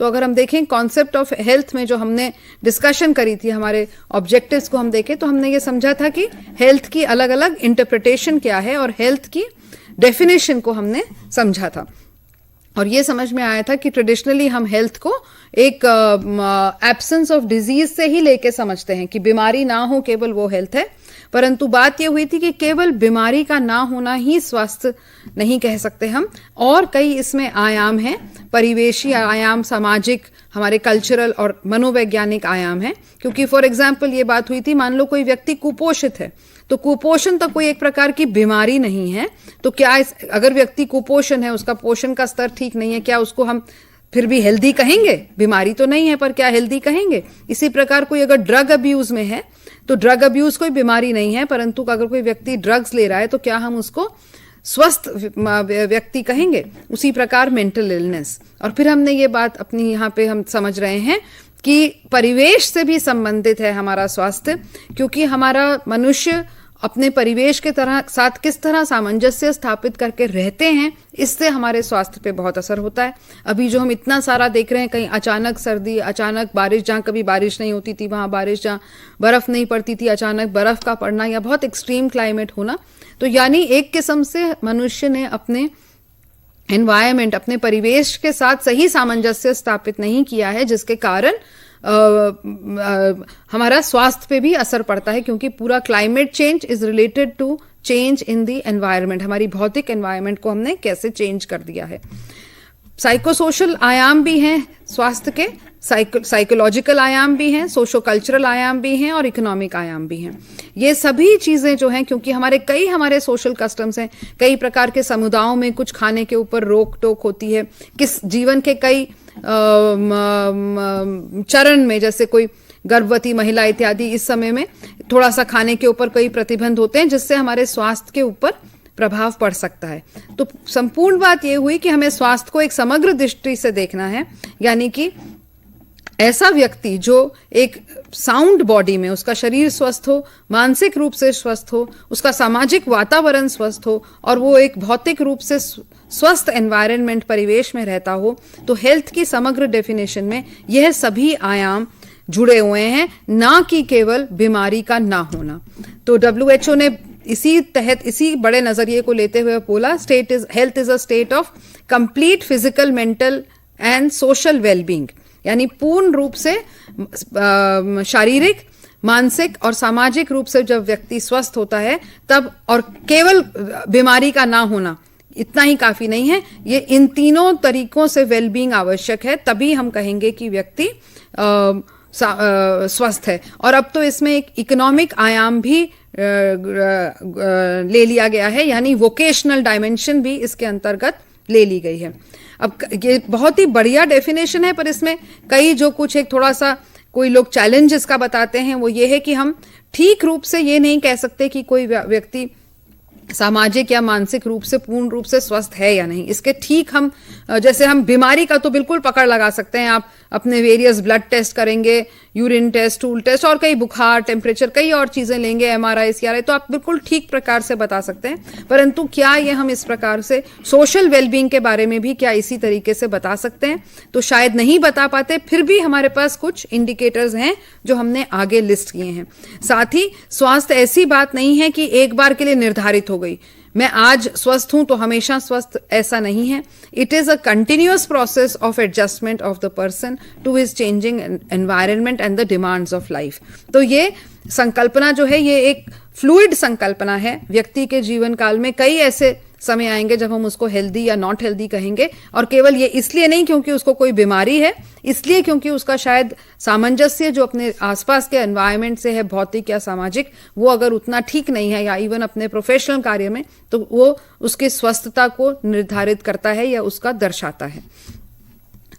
तो अगर हम देखें कॉन्सेप्ट ऑफ हेल्थ में जो हमने डिस्कशन करी थी, हमारे ऑब्जेक्टिव्स को हम देखें तो हमने ये समझा था कि हेल्थ की अलग अलग इंटरप्रिटेशन क्या है और हेल्थ की डेफिनेशन को हमने समझा था। और ये समझ में आया था कि ट्रेडिशनली हम हेल्थ को एक एब्सेंस ऑफ डिजीज से ही लेके समझते हैं कि बीमारी ना हो केवल वो हेल्थ है, परंतु बात ये हुई थी कि केवल बीमारी का ना होना ही स्वास्थ्य नहीं कह सकते हम, और कई इसमें आयाम हैं, परिवेशी आयाम, सामाजिक, हमारे कल्चरल और मनोवैज्ञानिक आयाम हैं। क्योंकि फॉर एग्जाम्पल ये बात हुई थी, मान लो कोई व्यक्ति कुपोषित है, तो कुपोषण तो कोई एक प्रकार की बीमारी नहीं है, तो क्या अगर व्यक्ति कुपोषण है, उसका पोषण का स्तर ठीक नहीं है, क्या उसको हम फिर भी हेल्दी कहेंगे? बीमारी तो नहीं है पर क्या हेल्दी कहेंगे? इसी प्रकार कोई अगर ड्रग अब्यूज में है तो ड्रग अब्यूज कोई बीमारी नहीं है, परंतु अगर कोई व्यक्ति ड्रग्स ले रहा है तो क्या हम उसको स्वस्थ व्यक्ति कहेंगे? उसी प्रकार मेंटल इलनेस। और फिर हमने ये बात अपनी यहाँ पे हम समझ रहे हैं कि परिवेश से भी संबंधित है हमारा स्वास्थ्य, क्योंकि हमारा मनुष्य अपने परिवेश के साथ किस तरह सामंजस्य स्थापित करके रहते हैं, इससे हमारे स्वास्थ्य पे बहुत असर होता है। अभी जो हम इतना सारा देख रहे हैं, कहीं अचानक सर्दी, अचानक बारिश, जहाँ कभी बारिश नहीं होती थी वहां बारिश, जहाँ बर्फ नहीं पड़ती थी अचानक बर्फ का पड़ना, या बहुत एक्सट्रीम क्लाइमेट होना, तो यानी एक किस्म से मनुष्य ने अपने एनवायरमेंट, अपने परिवेश के साथ सही सामंजस्य स्थापित नहीं किया है, जिसके कारण हमारा स्वास्थ्य पे भी असर पड़ता है, क्योंकि पूरा climate change is related to change in the environment. हमारी भौतिक एनवायरनमेंट को हमने कैसे चेंज कर दिया है। साइकोसोशल आयाम भी हैं स्वास्थ्य के, साइकोलॉजिकल आयाम भी हैं, सोशो कल्चरल आयाम भी हैं और इकोनॉमिक आयाम भी हैं। ये सभी चीजें जो हैं, क्योंकि हमारे सोशल कस्टम्स हैं, कई प्रकार के समुदायों में कुछ खाने के ऊपर रोक टोक होती है, किस जीवन के कई चरण में, जैसे कोई गर्भवती महिला इत्यादि, इस समय में थोड़ा सा खाने के ऊपर कई प्रतिबंध होते हैं, जिससे हमारे स्वास्थ्य के ऊपर प्रभाव पड़ सकता है। तो संपूर्ण बात यह हुई कि हमें स्वास्थ्य को एक समग्र दृष्टि से देखना है, यानी कि ऐसा व्यक्ति जो एक साउंड बॉडी में, उसका शरीर स्वस्थ हो, मानसिक रूप से स्वस्थ हो, उसका सामाजिक वातावरण स्वस्थ हो और वो एक भौतिक रूप से स्वस्थ एनवायरनमेंट, परिवेश में रहता हो, तो हेल्थ की समग्र डेफिनेशन में यह सभी आयाम जुड़े हुए हैं, ना कि केवल बीमारी का ना होना। तो WHO ने इसी बड़े नजरिए को लेते हुए बोला, health is a state of complete physical, mental and social wellbeing, यानी पूर्ण रूप से शारीरिक, मानसिक और सामाजिक रूप से जब व्यक्ति स्वस्थ होता है तब, और केवल बीमारी का ना होना इतना ही काफी नहीं है, ये इन तीनों तरीकों से वेलबींग आवश्यक है, तभी हम कहेंगे कि व्यक्ति स्वस्थ है। और अब तो इसमें एक इकोनॉमिक आयाम भी ले लिया गया है, यानी वोकेशनल डायमेंशन भी इसके अंतर्गत ले ली गई है। अब ये बहुत ही बढ़िया डेफिनेशन है, पर इसमें कई जो कुछ एक थोड़ा सा कोई लोग चैलेंज इसका बताते हैं, वो ये है कि हम ठीक रूप से ये नहीं कह सकते कि कोई व्यक्ति सामाजिक या मानसिक रूप से पूर्ण रूप से स्वस्थ है या नहीं। इसके ठीक हम, जैसे हम बीमारी का तो बिल्कुल पकड़ लगा सकते हैं, आप अपने वेरियस ब्लड टेस्ट करेंगे, यूरिन टेस्ट, स्टूल टेस्ट और कई बुखार, टेम्परेचर, कई और चीजें लेंगे, MRI, CRI, तो आप बिल्कुल ठीक प्रकार से बता सकते हैं। परंतु क्या ये हम इस प्रकार से सोशल वेलबींग के बारे में भी क्या इसी तरीके से बता सकते हैं? तो शायद नहीं बता पाते, फिर भी हमारे पास कुछ इंडिकेटर्स हैं जो हमने आगे लिस्ट किए हैं। साथ ही स्वास्थ्य ऐसी बात नहीं है कि एक बार के लिए निर्धारित हो गई, मैं आज स्वस्थ हूं तो हमेशा स्वस्थ, ऐसा नहीं है। It is a continuous process of adjustment of the person to his changing environment and the demands of life. तो ये संकल्पना जो है, ये एक फ्लूइड संकल्पना है। व्यक्ति के जीवन काल में कई ऐसे समय आएंगे जब हम उसको हेल्दी या नॉट हेल्दी कहेंगे, और केवल ये इसलिए नहीं क्योंकि उसको कोई बीमारी है, इसलिए क्योंकि उसका शायद सामंजस्य जो अपने आसपास के एनवायरनमेंट से है, भौतिक या सामाजिक, वो अगर उतना ठीक नहीं है, या इवन अपने प्रोफेशनल कार्य में, तो वो उसकी स्वस्थता को निर्धारित करता है या उसका दर्शाता है।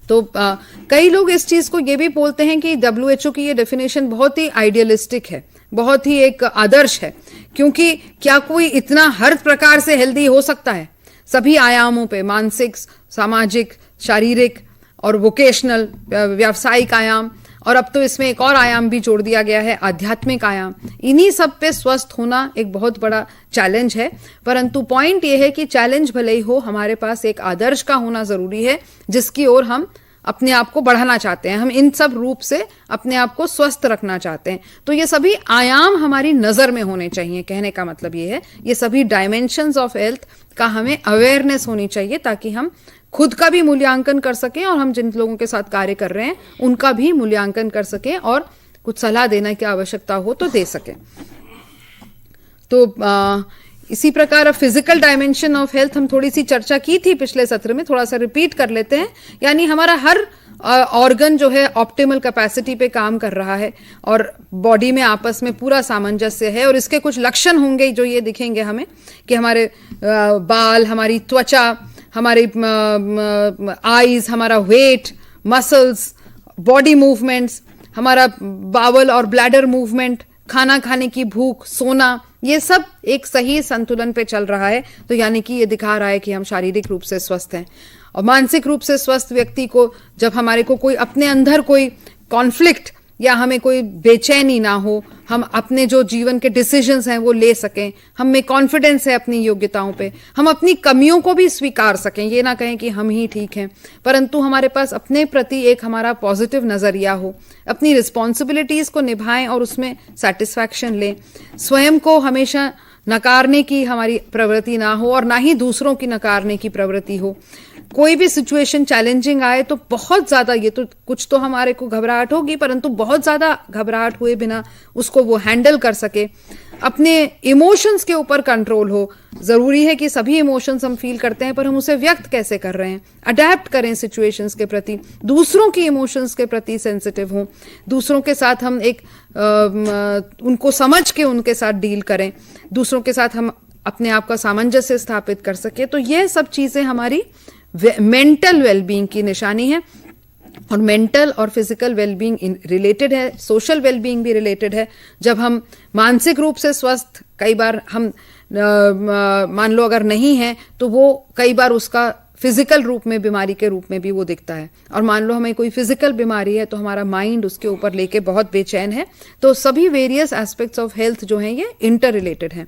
तो कई लोग इस चीज को ये भी बोलते हैं कि WHO की ये डेफिनेशन बहुत ही आइडियलिस्टिक है, बहुत ही एक आदर्श है, क्योंकि क्या कोई इतना हर प्रकार से हेल्दी हो सकता है? सभी आयामों पे, मानसिक, सामाजिक, शारीरिक और वोकेशनल, व्यावसायिक आयाम, और अब तो इसमें एक और आयाम भी जोड़ दिया गया है, आध्यात्मिक आयाम। इन्हीं सब पे स्वस्थ होना एक बहुत बड़ा चैलेंज है। परंतु पॉइंट ये है कि चैलेंज भले ही हो, हमारे पास एक आदर्श का होना जरूरी है जिसकी ओर हम अपने आप को बढ़ाना चाहते हैं, हम इन सब रूप से अपने आप को स्वस्थ रखना चाहते हैं। तो ये सभी आयाम हमारी नजर में होने चाहिए। कहने का मतलब ये है, ये सभी डायमेंशंस ऑफ हेल्थ का हमें अवेयरनेस होनी चाहिए, ताकि हम खुद का भी मूल्यांकन कर सकें और हम जिन लोगों के साथ कार्य कर रहे हैं उनका भी मूल्यांकन कर सकें और कुछ सलाह देने की आवश्यकता हो तो दे सकें। तो इसी प्रकार फिजिकल डायमेंशन ऑफ हेल्थ हम थोड़ी सी चर्चा की थी पिछले सत्र में, थोड़ा सा रिपीट कर लेते हैं। यानी हमारा हर ऑर्गन जो है ऑप्टिमल कैपेसिटी पे काम कर रहा है और बॉडी में आपस में पूरा सामंजस्य है। और इसके कुछ लक्षण होंगे जो ये दिखेंगे हमें कि हमारे बाल, हमारी त्वचा, हमारी आईज, हमारा वेट, मसल्स, बॉडी मूवमेंट्स, हमारा बावल और ब्लैडर मूवमेंट, खाना खाने की भूख, सोना, ये सब एक सही संतुलन पे चल रहा है। तो यानी कि ये दिखा रहा है कि हम शारीरिक रूप से स्वस्थ हैं। और मानसिक रूप से स्वस्थ व्यक्ति को जब हमारे को कोई अपने अंदर कोई कॉन्फ्लिक्ट या हमें कोई बेचैनी ना हो, हम अपने जो जीवन के डिसीजंस हैं वो ले सकें, हम में कॉन्फिडेंस है अपनी योग्यताओं पे, हम अपनी कमियों को भी स्वीकार सकें, ये ना कहें कि हम ही ठीक हैं, परंतु हमारे पास अपने प्रति एक हमारा पॉजिटिव नजरिया हो, अपनी रिस्पॉन्सिबिलिटीज को निभाएं और उसमें सेटिस्फैक्शन लें, स्वयं को हमेशा नकारने की हमारी प्रवृत्ति ना हो और ना ही दूसरों की नकारने की प्रवृत्ति हो। कोई भी सिचुएशन चैलेंजिंग आए तो बहुत ज्यादा, ये तो कुछ तो हमारे को घबराहट होगी, परंतु बहुत ज्यादा घबराहट हुए बिना उसको वो हैंडल कर सके, अपने इमोशंस के ऊपर कंट्रोल हो। जरूरी है कि सभी इमोशंस हम फील करते हैं, पर हम उसे व्यक्त कैसे कर रहे हैं, अडेप्ट करें सिचुएशंस के प्रति, दूसरों की इमोशंस के प्रति सेंसिटिव हों, दूसरों के साथ हम एक उनको समझ के उनके साथ डील करें, दूसरों के साथ हम अपने आप का सामंजस्य स्थापित कर सके। तो यह सब चीजें हमारी मेंटल वेलबींग की निशानी है। और मेंटल और फिजिकल वेलबींग रिलेटेड है, सोशल वेलबींग भी रिलेटेड है। जब हम मानसिक रूप से स्वस्थ, कई बार हम मान लो अगर नहीं है तो वो कई बार उसका फिजिकल रूप में, बीमारी के रूप में भी वो दिखता है। और मान लो हमें कोई फिजिकल बीमारी है तो हमारा माइंड उसके ऊपर लेके बहुत बेचैन है। तो सभी वेरियस एस्पेक्ट्स ऑफ हेल्थ जो हैं ये इंटर रिलेटेड हैं।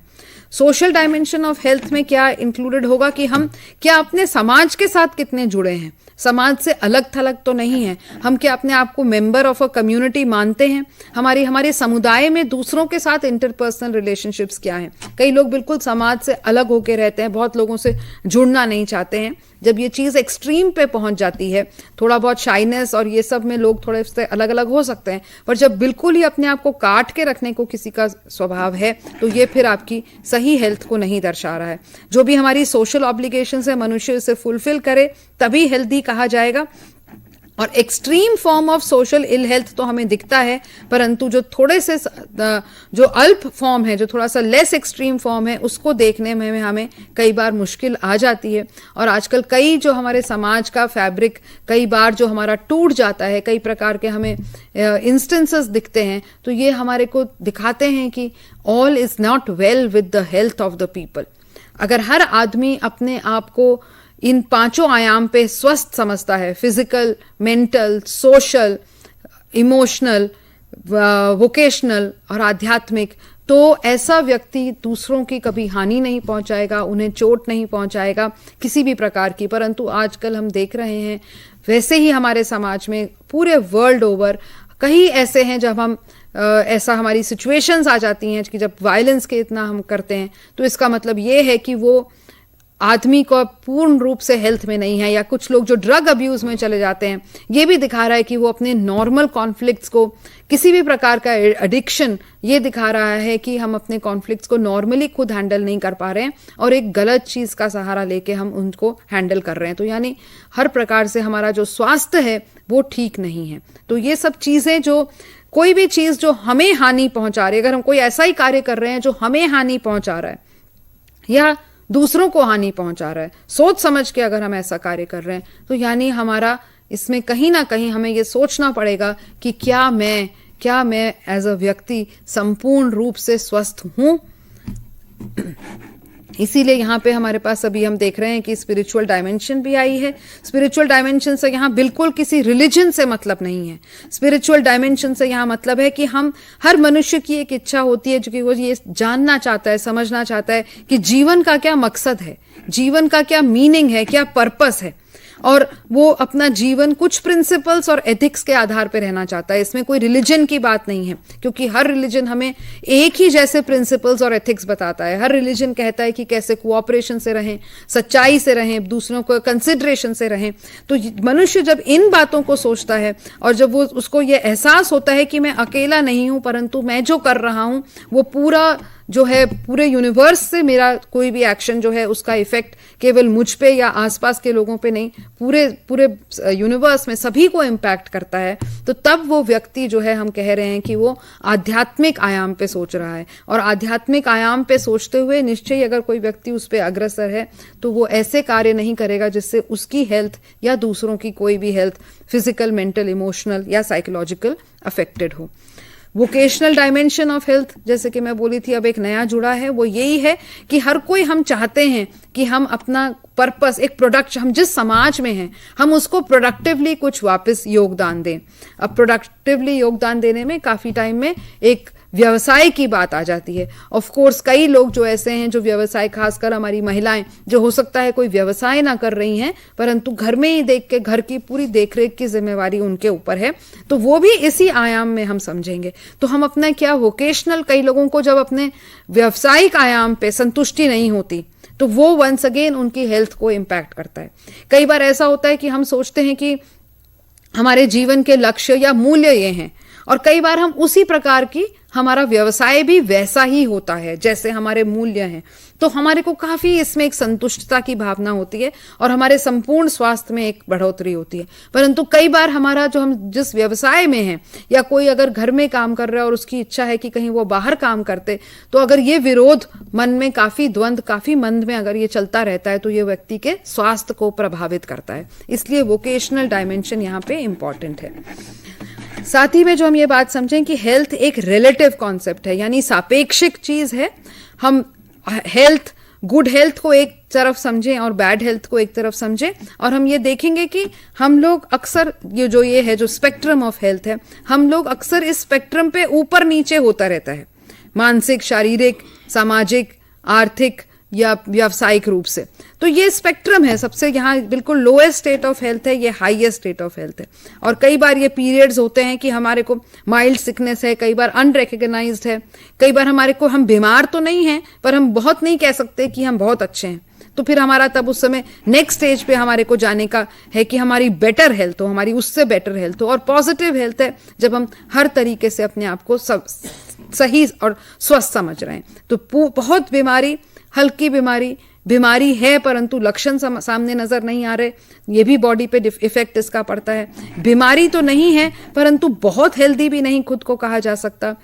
सोशल डायमेंशन ऑफ हेल्थ में क्या इंक्लूडेड होगा कि हम क्या अपने समाज के साथ कितने जुड़े हैं, समाज से अलग थलग तो नहीं है, हम क्या अपने आप को मेंबर ऑफ अ कम्युनिटी मानते हैं, हमारे समुदाय में दूसरों के साथ इंटरपर्सनल रिलेशनशिप्स क्या हैं। कई लोग बिल्कुल समाज से अलग होकर रहते हैं, बहुत लोगों से जुड़ना नहीं चाहते हैं। जब ये चीज एक्सट्रीम पे पहुंच जाती है, थोड़ा बहुत शाइनेस और ये सब में लोग थोड़े से अलग अलग हो सकते हैं, पर जब बिल्कुल ही अपने आप को काट के रखने को किसी का स्वभाव है तो ये फिर आपकी सही हेल्थ को नहीं दर्शा रहा है। जो भी हमारी सोशल ऑब्लिगेशंस है, मनुष्य इसे फुलफिल करे तभी हेल्दी कहा जाएगा। और extreme form of social ill health तो हमें दिखता है, परंतु जो थोड़े से जो अल्प फॉर्म है, जो थोड़ा सा लेस एक्सट्रीम फॉर्म है, उसको देखने में हमें कई बार मुश्किल आ जाती है। और आजकल कई जो हमारे समाज का फैब्रिक कई बार जो हमारा टूट जाता है, कई प्रकार के हमें इंस्टेंसेस दिखते हैं, तो ये हमारे को दिखाते हैं कि all is not well with the health of the people. अगर हर आदमी अपने आप को इन पांचों आयाम पे स्वस्थ समझता है, physical, mental, social, emotional, vocational और आध्यात्मिक, तो ऐसा व्यक्ति दूसरों की कभी हानि नहीं पहुंचाएगा, उन्हें चोट नहीं पहुंचाएगा किसी भी प्रकार की। परंतु आजकल हम देख रहे हैं, वैसे ही हमारे समाज में पूरे वर्ल्ड ओवर कई ऐसे हैं जब हम ऐसा हमारी सिचुएशंस आ जाती हैं कि जब वायलेंस के इतना हम करते हैं, तो इसका मतलब ये है कि वो आदमी को पूर्ण रूप से हेल्थ में नहीं है। या कुछ लोग जो ड्रग अब्यूज में चले जाते हैं, ये भी दिखा रहा है कि वो अपने नॉर्मल कॉन्फ्लिक्ट्स को, किसी भी प्रकार का एडिक्शन, ये दिखा रहा है कि हम अपने कॉन्फ्लिक्ट्स को नॉर्मली खुद हैंडल नहीं कर पा रहे हैं और एक गलत चीज का सहारा लेके हम उनको हैंडल कर रहे हैं। तो यानी हर प्रकार से हमारा जो स्वास्थ्य है वो ठीक नहीं है। तो ये सब चीजें, जो कोई भी चीज जो हमें हानि पहुंचा रही है, अगर हम कोई ऐसा ही कार्य कर रहे हैं जो हमें हानि पहुंचा रहा है या दूसरों को हानि पहुंचा रहा है, सोच समझ के अगर हम ऐसा कार्य कर रहे हैं, तो यानी हमारा इसमें कहीं ना कहीं हमें ये सोचना पड़ेगा कि क्या मैं एज अ व्यक्ति संपूर्ण रूप से स्वस्थ हूं। इसीलिए यहाँ पे हमारे पास अभी हम देख रहे हैं कि स्पिरिचुअल डायमेंशन भी आई है। स्पिरिचुअल डायमेंशन से यहाँ बिल्कुल किसी रिलीजन से मतलब नहीं है। स्पिरिचुअल डायमेंशन से यहाँ मतलब है कि हम, हर मनुष्य की एक इच्छा होती है जो कि वो ये जानना चाहता है, समझना चाहता है कि जीवन का क्या मकसद है, जीवन का क्या मीनिंग है, क्या पर्पस है। और वो अपना जीवन कुछ प्रिंसिपल्स और एथिक्स के आधार पर रहना चाहता है। इसमें कोई रिलीजन की बात नहीं है, क्योंकि हर रिलीजन हमें एक ही जैसे प्रिंसिपल्स और एथिक्स बताता है। हर रिलीजन कहता है कि कैसे कोऑपरेशन से रहें, सच्चाई से रहें, दूसरों को कंसिडरेशन से रहें। तो मनुष्य जब इन बातों को सोचता है और जब वो उसको ये एहसास होता है कि मैं अकेला नहीं हूं, परंतु मैं जो कर रहा हूं वो पूरा जो है पूरे यूनिवर्स से मेरा कोई भी एक्शन जो है उसका इफेक्ट केवल मुझ पे या आसपास के लोगों पे नहीं, पूरे पूरे यूनिवर्स में सभी को इम्पैक्ट करता है, तो तब वो व्यक्ति जो है हम कह रहे हैं कि वो आध्यात्मिक आयाम पे सोच रहा है। और आध्यात्मिक आयाम पे सोचते हुए निश्चय अगर कोई व्यक्ति उस पर अग्रसर है तो वो ऐसे कार्य नहीं करेगा जिससे उसकी हेल्थ या दूसरों की कोई भी हेल्थ फिजिकल, मेंटल, इमोशनल या साइकोलॉजिकल अफेक्टेड हो। वोकेशनल डायमेंशन ऑफ हेल्थ, जैसे कि मैं बोली थी, अब एक नया जुड़ा है। वो यही है कि हर कोई हम चाहते हैं कि हम अपना पर्पस, एक प्रोडक्ट, हम जिस समाज में हैं हम उसको प्रोडक्टिवली कुछ वापस योगदान दें। अब प्रोडक्टिवली योगदान देने में काफी टाइम में एक व्यवसाय की बात आ जाती है। ऑफ कोर्स कई लोग जो ऐसे हैं जो व्यवसाय, खासकर हमारी महिलाएं जो हो सकता है कोई व्यवसाय ना कर रही हैं, परंतु घर में ही देख के घर की पूरी देखरेख की जिम्मेवारी उनके ऊपर है, तो वो भी इसी आयाम में हम समझेंगे। तो हम अपना क्या वोकेशनल, कई लोगों को जब अपने व्यावसायिक आयाम पे संतुष्टि नहीं होती तो वो वंस अगेन उनकी हेल्थ को इम्पैक्ट करता है। कई बार ऐसा होता है कि हम सोचते हैं कि हमारे जीवन के लक्ष्य या मूल्य ये हैं, और कई बार हम उसी प्रकार की, हमारा व्यवसाय भी वैसा ही होता है जैसे हमारे मूल्य हैं, तो हमारे को काफी इसमें एक संतुष्टता की भावना होती है और हमारे संपूर्ण स्वास्थ्य में एक बढ़ोतरी होती है। परंतु कई बार हमारा जो, हम जिस व्यवसाय में हैं, या कोई अगर घर में काम कर रहा है और उसकी इच्छा है कि कहीं वो बाहर काम करते, तो अगर ये विरोध मन में काफी द्वंद्व, काफी मन में अगर ये चलता रहता है तो ये व्यक्ति के स्वास्थ्य को प्रभावित करता है। इसलिए वोकेशनल डायमेंशन यहाँ पे इंपॉर्टेंट है। साथ ही में जो हम ये बात समझें कि हेल्थ एक रिलेटिव कॉन्सेप्ट है, यानी सापेक्षिक चीज है। हम हेल्थ, गुड हेल्थ को एक तरफ समझें और बैड हेल्थ को एक तरफ समझें, और हम ये देखेंगे कि हम लोग अक्सर ये है जो स्पेक्ट्रम ऑफ हेल्थ है, हम लोग अक्सर इस स्पेक्ट्रम पे ऊपर नीचे होता रहता है, मानसिक, शारीरिक, सामाजिक, आर्थिक या व्यावसायिक रूप से। तो ये स्पेक्ट्रम है, सबसे यहाँ बिल्कुल लोएस्ट स्टेट ऑफ हेल्थ है, ये हाईएस्ट स्टेट ऑफ हेल्थ है। और कई बार ये पीरियड्स होते हैं कि हमारे को माइल्ड सिकनेस है, कई बार अनरिकग्नाइज्ड है, कई बार हमारे को, हम बीमार तो नहीं हैं पर हम बहुत नहीं कह सकते कि हम बहुत अच्छे हैं, तो फिर हमारा तब उस समय नेक्स्ट स्टेज पे हमारे को जाने का है कि हमारी बेटर हेल्थ हो, हमारी उससे बेटर हेल्थ हो। और पॉजिटिव हेल्थ है जब हम हर तरीके से अपने आप को सब सही और स्वस्थ समझ रहे हैं। तो बहुत बीमारी, हल्की बीमारी है परंतु लक्षण सामने नजर नहीं आ रहे, ये भी बॉडी पे इफेक्ट इसका पड़ता है। बीमारी तो नहीं है परंतु बहुत हेल्दी भी नहीं खुद को कहा जा सकता,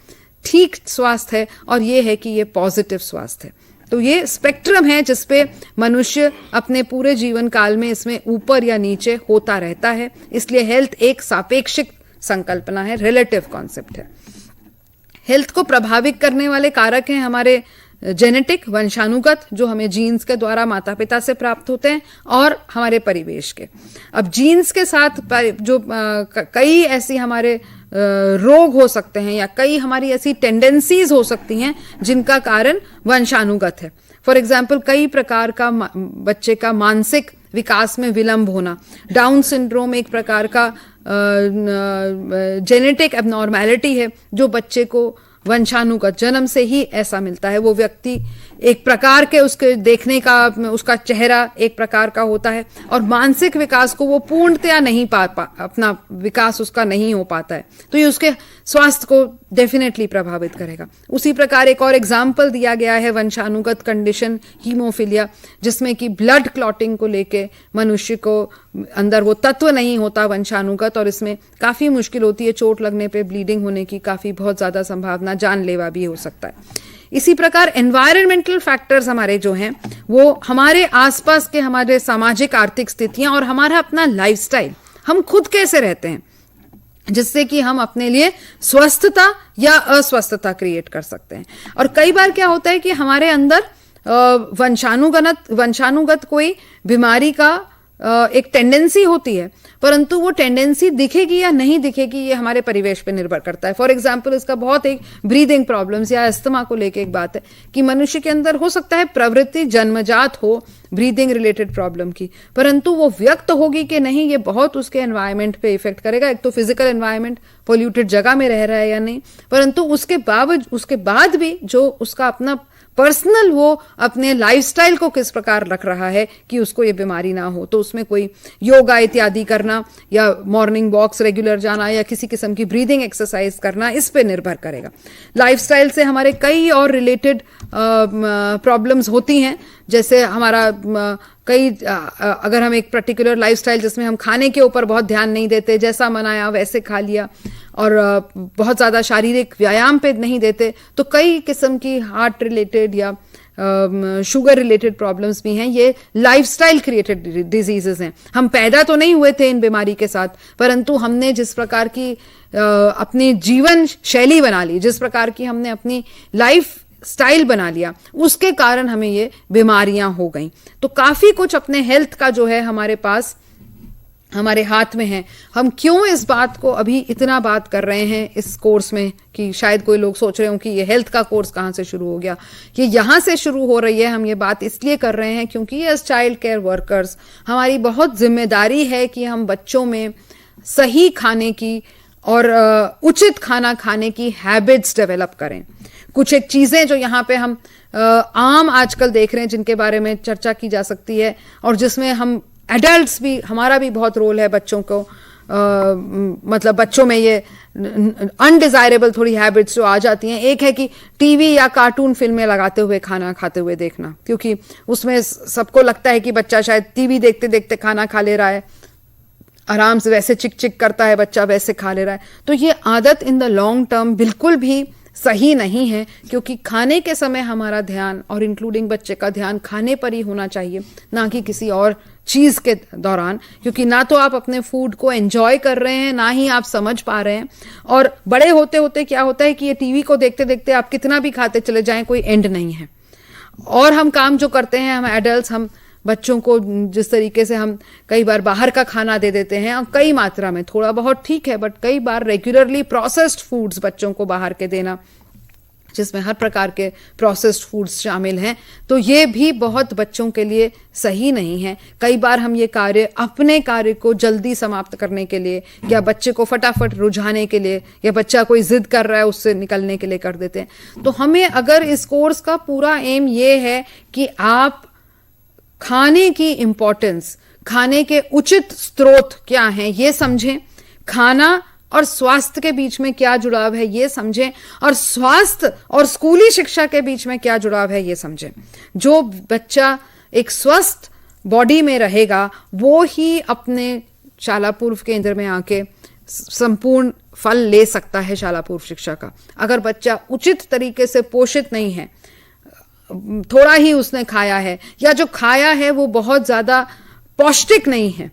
ठीक स्वास्थ्य है, और ये है कि ये पॉजिटिव स्वास्थ्य है। तो ये स्पेक्ट्रम है जिसपे मनुष्य अपने पूरे जीवन काल में इसमें ऊपर या नीचे होता रहता है। इसलिए हेल्थ एक सापेक्षिक संकल्पना है, रिलेटिव कॉन्सेप्ट है। हेल्थ को प्रभावित करने वाले कारक हैं हमारे जेनेटिक, वंशानुगत, जो हमें जीन्स के द्वारा माता पिता से प्राप्त होते हैं, और हमारे परिवेश के। अब जीन्स के साथ जो कई ऐसी हमारे रोग हो सकते हैं या कई हमारी ऐसी टेंडेंसीज हो सकती हैं जिनका कारण वंशानुगत है। फॉर एग्जाम्पल, कई प्रकार का बच्चे का मानसिक विकास में विलंब होना, डाउन सिंड्रोम एक प्रकार का जेनेटिक एबनॉर्मैलिटी है जो बच्चे को वंशानुगत जन्म से ही ऐसा मिलता है। वो व्यक्ति एक प्रकार के, उसके देखने का, उसका चेहरा एक प्रकार का होता है, और मानसिक विकास को वो पूर्णतया नहीं अपना विकास उसका नहीं हो पाता है, तो ये उसके स्वास्थ्य को डेफिनेटली प्रभावित करेगा। उसी प्रकार एक और एग्जाम्पल दिया गया है वंशानुगत कंडीशन हीमोफीलिया, जिसमें कि ब्लड क्लॉटिंग को लेके मनुष्य को अंदर वो तत्व नहीं होता वंशानुगत, और इसमें काफी मुश्किल होती है, चोट लगने पे ब्लीडिंग होने की काफी बहुत ज्यादा संभावना, जानलेवा भी हो सकता है। इसी प्रकार एनवायरमेंटल फैक्टर्स हमारे जो हैं वो हमारे आसपास के, हमारे सामाजिक आर्थिक स्थितियां और हमारा अपना लाइफस्टाइल, हम खुद कैसे रहते हैं, जिससे कि हम अपने लिए स्वस्थता या अस्वस्थता क्रिएट कर सकते हैं। और कई बार क्या होता है कि हमारे अंदर वंशानुगत कोई बीमारी का एक टेंडेंसी होती है, परंतु वो टेंडेंसी दिखेगी या नहीं दिखेगी ये हमारे परिवेश पे निर्भर करता है। फॉर एग्जाम्पल, इसका बहुत एक ब्रीदिंग प्रॉब्लम्स या अस्थमा को लेके एक बात है कि मनुष्य के अंदर हो सकता है प्रवृत्ति जन्मजात हो ब्रीदिंग रिलेटेड प्रॉब्लम की, परंतु वो व्यक्त होगी कि नहीं ये बहुत उसके एनवायरनमेंट पे इफेक्ट करेगा। एक तो फिजिकल एनवायरनमेंट, पोल्यूटेड जगह में रह रहा है या नहीं, परंतु उसके बाद भी जो उसका अपना पर्सनल वो अपने लाइफस्टाइल को किस प्रकार रख रहा है कि उसको ये बीमारी ना हो। तो उसमें कोई योगा इत्यादि करना या मॉर्निंग वॉक्स रेगुलर जाना या किसी किस्म की ब्रीदिंग एक्सरसाइज करना, इस पे निर्भर करेगा। लाइफस्टाइल से हमारे कई और रिलेटेड प्रॉब्लम्स होती हैं, जैसे हमारा अगर हम एक पर्टिकुलर लाइफस्टाइल जिसमें हम खाने के ऊपर बहुत ध्यान नहीं देते, जैसा मनाया वैसे खा लिया, और बहुत ज़्यादा शारीरिक व्यायाम पे नहीं देते, तो कई किस्म की हार्ट रिलेटेड या शुगर रिलेटेड प्रॉब्लम्स भी हैं। ये लाइफस्टाइल क्रिएटेड डिजीजेस हैं। हम पैदा तो नहीं हुए थे इन बीमारी के साथ, परंतु हमने जिस प्रकार की अपनी जीवन शैली बना ली, जिस प्रकार की हमने अपनी लाइफ स्टाइल बना लिया, उसके कारण हमें ये बीमारियां हो गई। तो काफी कुछ अपने हेल्थ का जो है हमारे पास, हमारे हाथ में है। हम क्यों इस बात को अभी इतना बात कर रहे हैं इस कोर्स में, कि शायद कोई लोग सोच रहे हो कि ये हेल्थ का कोर्स कहाँ से शुरू हो गया। ये यहाँ से शुरू हो रही है। हम ये बात इसलिए कर रहे हैं क्योंकि एज चाइल्ड केयर वर्कर्स हमारी बहुत जिम्मेदारी है कि हम बच्चों में सही खाने की और उचित खाना खाने की हैबिट्स डेवलप करें। कुछ एक चीजें जो यहाँ पे हम आम आजकल देख रहे हैं, जिनके बारे में चर्चा की जा सकती है, और जिसमें हम एडल्ट्स भी, हमारा भी बहुत रोल है बच्चों को, मतलब बच्चों में ये अनडिजायरेबल थोड़ी हैबिट्स जो आ जाती हैं। एक है कि टीवी या कार्टून फिल्में लगाते हुए खाना खाते हुए देखना, क्योंकि उसमें सबको लगता है कि बच्चा शायद टीवी देखते देखते खाना खा ले रहा है, आराम से वैसे चिक चिक करता है बच्चा, वैसे खा ले रहा है। तो ये आदत इन द लॉन्ग टर्म बिल्कुल भी सही नहीं है, क्योंकि खाने के समय हमारा ध्यान, और इंक्लूडिंग बच्चे का ध्यान, खाने पर ही होना चाहिए, ना कि किसी और चीज के दौरान, क्योंकि ना तो आप अपने फूड को एंजॉय कर रहे हैं, ना ही आप समझ पा रहे हैं। और बड़े होते होते क्या होता है कि ये टीवी को देखते देखते आप कितना भी खाते चले जाएं, कोई एंड नहीं है। और हम काम जो करते हैं, हम एडल्ट्स, हम बच्चों को जिस तरीके से हम कई बार बाहर का खाना दे देते हैं, और कई मात्रा में, थोड़ा बहुत ठीक है, बट कई बार रेगुलरली प्रोसेस्ड फूड्स बच्चों को बाहर के देना, जिसमें हर प्रकार के प्रोसेस्ड फूड्स शामिल हैं, तो ये भी बहुत बच्चों के लिए सही नहीं है। कई बार हम ये अपने कार्य को जल्दी समाप्त करने के लिए, या बच्चे को फटाफट रुझाने के लिए, या बच्चा कोई जिद कर रहा है उससे निकलने के लिए कर देते हैं। तो हमें, अगर इस कोर्स का पूरा एम ये है कि आप खाने की इंपॉर्टेंस, खाने के उचित स्रोत क्या हैं ये समझें, खाना और स्वास्थ्य के बीच में क्या जुड़ाव है ये समझें, और स्वास्थ्य और स्कूली शिक्षा के बीच में क्या जुड़ाव है ये समझें। जो बच्चा एक स्वस्थ बॉडी में रहेगा, वो ही अपने शाला पूर्व केंद्र में आके संपूर्ण फल ले सकता है शाला पूर्व शिक्षा का। अगर बच्चा उचित तरीके से पोषित नहीं है, थोड़ा ही उसने खाया है, या जो खाया है वो बहुत ज्यादा पौष्टिक नहीं है,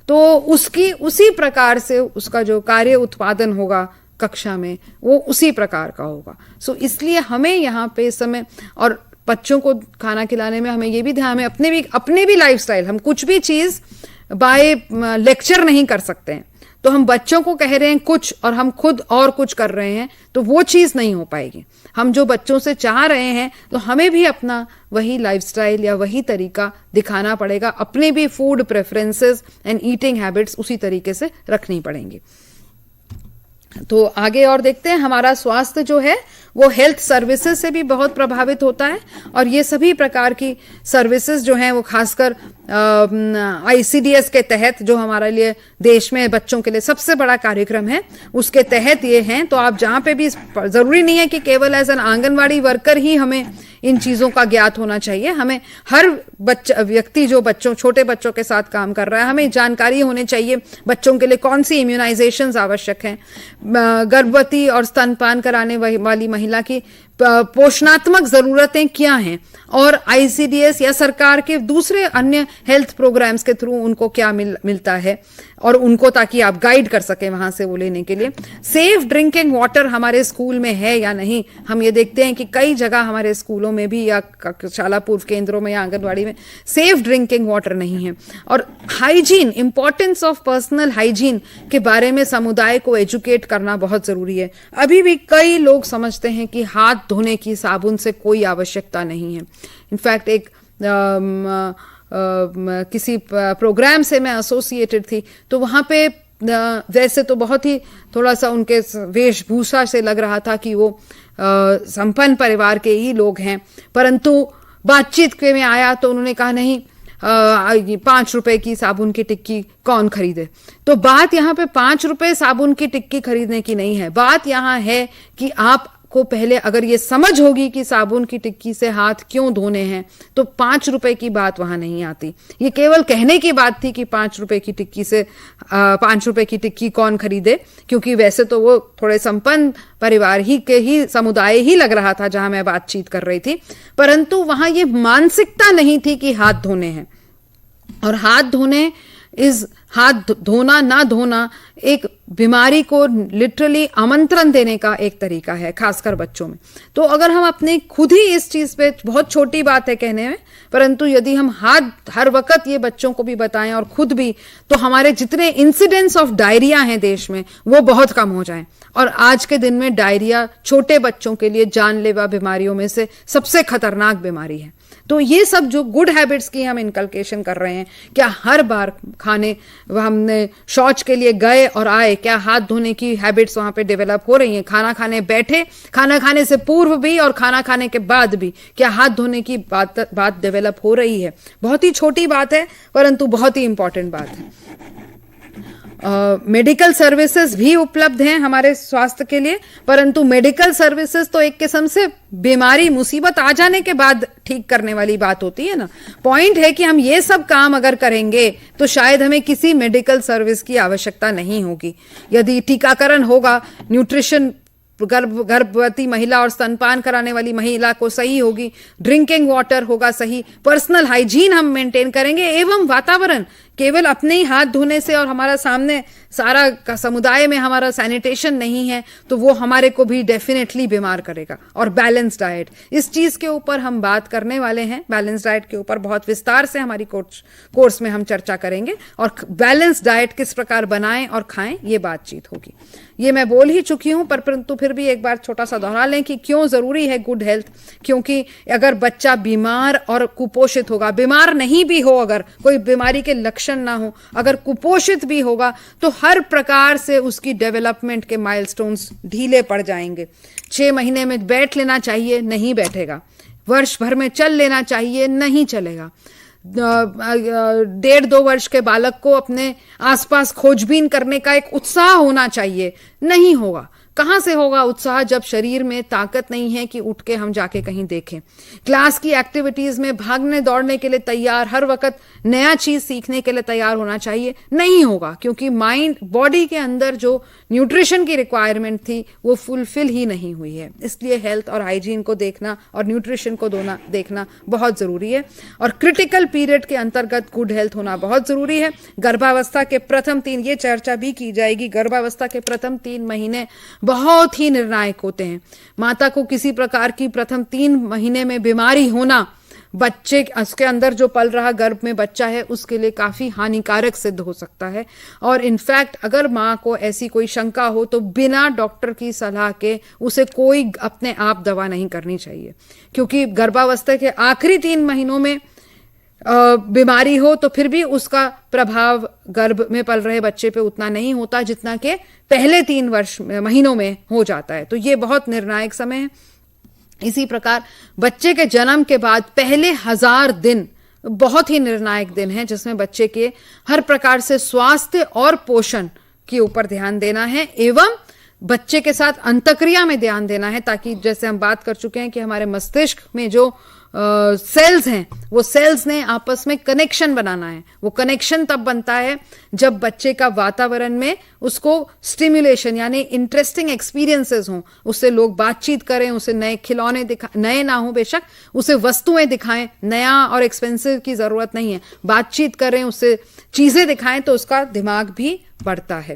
तो उसी प्रकार से उसका जो कार्य उत्पादन होगा कक्षा में, वो उसी प्रकार का होगा। सो इसलिए हमें यहाँ पे इस समय, और बच्चों को खाना खिलाने में हमें ये भी ध्यान है, अपने भी लाइफस्टाइल, हम कुछ भी चीज बाय लेक्चर नहीं कर सकते हैं। तो हम बच्चों को कह रहे हैं कुछ और हम खुद और कुछ कर रहे हैं, तो वो चीज नहीं हो पाएगी। हम जो बच्चों से चाह रहे हैं, तो हमें भी अपना वही लाइफस्टाइल या वही तरीका दिखाना पड़ेगा, अपने भी food preferences and eating habits उसी तरीके से रखनी पड़ेंगी। तो आगे और देखते हैं, हमारा स्वास्थ्य जो है वो हेल्थ सर्विसेज से भी बहुत प्रभावित होता है, और ये सभी प्रकार की सर्विसेज जो हैं वो खासकर ICDS के तहत, जो हमारे लिए देश में बच्चों के लिए सबसे बड़ा कार्यक्रम है, उसके तहत ये हैं। तो आप जहाँ पे भी, जरूरी नहीं है कि केवल एज एन आंगनवाड़ी वर्कर ही हमें इन चीजों का ज्ञात होना चाहिए। हमें हर व्यक्ति जो छोटे बच्चों के साथ काम कर रहा है, हमें जानकारी होनी चाहिए बच्चों के लिए कौन सी इम्यूनाइजेशंस आवश्यक हैं, गर्भवती और स्तनपान कराने वाली महिला की पोषणात्मक जरूरतें क्या हैं, और ICDS या सरकार के दूसरे अन्य हेल्थ प्रोग्राम्स के थ्रू उनको क्या मिलता है, और उनको ताकि आप गाइड कर सकें वहां से वो लेने के लिए। सेफ ड्रिंकिंग वाटर हमारे स्कूल में है या नहीं, हम ये देखते हैं कि कई जगह हमारे स्कूलों में भी, या शाला पूर्व केंद्रों में या आंगनवाड़ी में सेफ ड्रिंकिंग वाटर नहीं है। और hygiene, importance of personal hygiene के बारे में समुदाय को एजुकेट करना बहुत जरूरी है। अभी भी कई लोग समझते हैं कि हाथ धोने की साबुन से कोई आवश्यकता नहीं है। इनफैक्ट एक किसी प्रोग्राम से मैं एसोसिएटेड थी, तो वहाँ पे वैसे तो बहुत ही थोड़ा सा उनके वेशभूषा से लग रहा था कि वो संपन्न परिवार के ही लोग हैं, परंतु बातचीत के में आया तो उन्होंने कहा नहीं 5 रुपए की साबुन की टिक्की कौन खरीदे। तो बात यहाँ पे 5 रुपए साबुन की टिक्की खरीदने की नहीं है, बात यहाँ है कि आपको पहले अगर ये समझ होगी कि साबुन की टिक्की से हाथ क्यों धोने हैं तो 5 रुपए की बात वहां नहीं आती। ये केवल कहने की बात थी कि 5 रुपए की टिक्की से 5 रुपए की टिक्की कौन खरीदे, क्योंकि वैसे तो वो थोड़े संपन्न परिवार ही के ही समुदाय ही लग रहा था जहां मैं बातचीत कर रही थी, परंतु वहां ये मानसिकता नहीं थी कि हाथ धोने हैं। और हाथ धोना ना धोना एक बीमारी को लिटरली आमंत्रण देने का एक तरीका है, खासकर बच्चों में। तो अगर हम अपने खुद ही इस चीज पे, बहुत छोटी बात है कहने में, परंतु यदि हम हाथ हर वक्त ये बच्चों को भी बताएं और खुद भी, तो हमारे जितने इंसिडेंट्स ऑफ डायरिया हैं देश में वो बहुत कम हो जाएं। और आज के दिन में डायरिया छोटे बच्चों के लिए जानलेवा बीमारियों में से सबसे खतरनाक बीमारी है। तो ये सब जो गुड हैबिट्स की हम इनकलकेशन कर रहे हैं, क्या हर बार खाने हमने शौच के लिए गए और आए, क्या हाथ धोने की हैबिट्स वहां पे डेवलप हो रही हैं? खाना खाने बैठे, खाना खाने से पूर्व भी और खाना खाने के बाद भी क्या हाथ धोने की बात डेवलप हो रही है? बहुत ही छोटी बात है परंतु बहुत ही इंपॉर्टेंट बात है। मेडिकल सर्विसेज भी उपलब्ध हैं हमारे स्वास्थ्य के लिए, परंतु मेडिकल सर्विसेज तो एक किस्म से बीमारी मुसीबत आ जाने के बाद ठीक करने वाली बात होती है ना। पॉइंट है कि हम ये सब काम अगर करेंगे तो शायद हमें किसी मेडिकल सर्विस की आवश्यकता नहीं होगी। यदि टीकाकरण होगा, न्यूट्रिशन गर्भवती महिला और स्तनपान कराने वाली महिला को सही होगी, ड्रिंकिंग वाटर होगा सही, पर्सनल हाइजीन हम मेंटेन करेंगे, एवं वातावरण केवल अपने ही हाथ धोने से और हमारा सामने सारा समुदाय में हमारा सैनिटेशन नहीं है तो वो हमारे को भी डेफिनेटली बीमार करेगा। और बैलेंस डाइट, इस चीज के ऊपर हम बात करने वाले हैं। बैलेंस डाइट के ऊपर बहुत विस्तार से हमारी कोर्स में हम चर्चा करेंगे और बैलेंस डाइट किस प्रकार बनाएं और खाएं ये बातचीत होगी। ये मैं बोल ही चुकी हूं, परंतु फिर भी एक बार छोटा सा दोहरा लें कि क्यों जरूरी है गुड हेल्थ। क्योंकि अगर बच्चा बीमार और कुपोषित होगा, बीमार नहीं भी हो, अगर कोई बीमारी के लक्षण ना हो, अगर कुपोषित भी होगा तो हर प्रकार से उसकी डेवलपमेंट के माइलस्टोन्स ढीले पड़ जाएंगे। 6 महीने में बैठ लेना चाहिए, नहीं बैठेगा। वर्ष भर में चल लेना चाहिए, नहीं चलेगा। 1.5-2 वर्ष के बालक को अपने आसपास खोजबीन करने का एक उत्साह होना चाहिए, नहीं होगा। कहां से होगा उत्साह जब शरीर में ताकत नहीं है कि उठ के हम जाके कहीं देखें। क्लास की एक्टिविटीज में भागने दौड़ने के लिए तैयार, हर वक्त नया चीज सीखने के लिए तैयार होना चाहिए, नहीं होगा, क्योंकि माइंड बॉडी के अंदर जो न्यूट्रिशन की रिक्वायरमेंट थी वो फुलफिल ही नहीं हुई है। इसलिए हेल्थ और हाइजीन को देखना और न्यूट्रिशन को देखना बहुत जरूरी है। और क्रिटिकल पीरियड के अंतर्गत गुड हेल्थ होना बहुत जरूरी है। गर्भावस्था के प्रथम 3, ये चर्चा भी की जाएगी, गर्भावस्था के प्रथम 3 महीने बहुत ही निर्णायक होते हैं। माता को किसी प्रकार की प्रथम 3 महीने में बीमारी होना, बच्चे उसके अंदर जो पल रहा गर्भ में बच्चा है उसके लिए काफी हानिकारक सिद्ध हो सकता है। और इनफैक्ट अगर माँ को ऐसी कोई शंका हो तो बिना डॉक्टर की सलाह के उसे कोई अपने आप दवा नहीं करनी चाहिए, क्योंकि गर्भावस्था के आखिरी 3 महीनों में बीमारी हो तो फिर भी उसका प्रभाव गर्भ में पल रहे बच्चे पे उतना नहीं होता जितना कि पहले 3 महीनों में हो जाता है। तो ये बहुत निर्णायक समय है। इसी प्रकार बच्चे के जन्म के बाद पहले 1000 दिन बहुत ही निर्णायक दिन है, जिसमें बच्चे के हर प्रकार से स्वास्थ्य और पोषण के ऊपर ध्यान देना है, एवं बच्चे के साथ अंतक्रिया में ध्यान देना है, ताकि जैसे हम बात कर चुके हैं कि हमारे मस्तिष्क में जो सेल्स हैं वो सेल्स ने आपस में कनेक्शन बनाना है। वो कनेक्शन तब बनता है जब बच्चे का वातावरण में उसको स्टिमुलेशन यानी इंटरेस्टिंग एक्सपीरियंसेस हों, उससे लोग बातचीत करें, उसे नए खिलौने नए ना हो बेशक, उसे वस्तुएं दिखाएं, नया और एक्सपेंसिव की जरूरत नहीं है, बातचीत करें, उससे चीजें दिखाएं तो उसका दिमाग भी बढ़ता है।